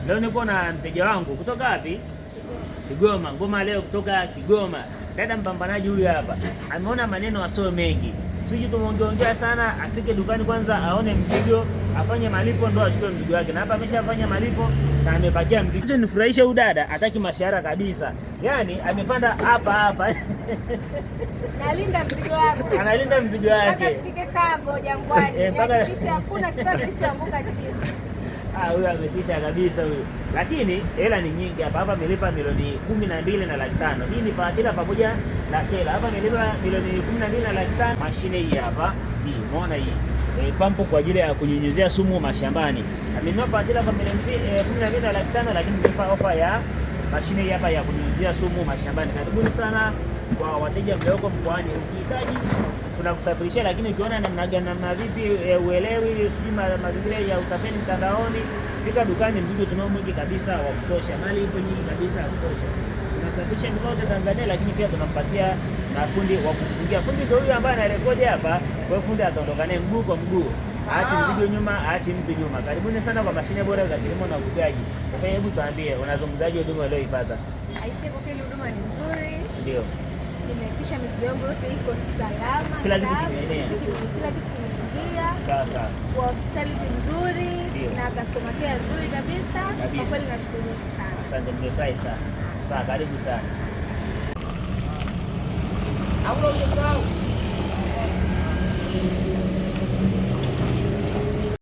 Leo niko na mteja wangu kutoka wapi? Kigoma. Ngoma leo kutoka Kigoma. Dada mpambanaji huyu hapa ameona maneno asio mengi, siji tumeongea sana, afike dukani kwanza aone mzigo, afanye malipo ndo achukue mzigo wake, na hapa ameshafanya malipo na amepakia mzigo. Nifurahishe huyu dada, hataki mashahara kabisa, yani amepanda hapa nalinda mzigo wako, analinda mzigo wake mpaka tufike Kabo Jangwani, mpaka kisha hakuna kitu kilichoanguka chini. Huyu ametisha kabisa huyu. Lakini hela ni nyingi hapa. Hapa amelipa milioni 12 na laki tano. Hii ni patila pamoja na kela. Hapa amelipa milioni 12 na laki tano. Mashine hii hapa, hii umeona hii. Pampu kwa ajili ya kunyunyizia sumu mashambani. Amenunua patila kwa milioni 12 na laki tano, lakini nimempa ofa ya mashine hii hapa ya kunyunyizia sumu mashambani. Karibuni sana kwa wateja mlioko mkoani. Ukihitaji tunakusafirishia, lakini ukiona namna vipi uelewi, sijui mazingira ya utapeli mtandaoni, fika dukani, mzigo tunao mwingi kabisa wa kutosha, mali ipo nyingi kabisa ya kutosha. Tunasafirisha mikoa yote Tanzania, lakini pia tunampatia na fundi wa kufungia. Fundi ndio huyu ambaye anarekodi hapa, kwa fundi ataondoka naye mguu kwa mguu, aachi mzigo nyuma, aachi mtu nyuma. Karibuni sana kwa mashine bora za kilimo na ufugaji. Kwa hebu tuambie, unazungumzaje huduma leo ipata? Aisee, kwa kweli huduma ni nzuri. Ndio. Nimekisha mizigo yangu yote iko salama, kila kitu kimeenea, kila kitu kimeingia. Sawa sawa. Kwa hospitality nzuri na customer care nzuri kabisa. Kwa kweli nashukuru sana. Asante, nimefurahi sana. Sawa, karibu sana. Au ndio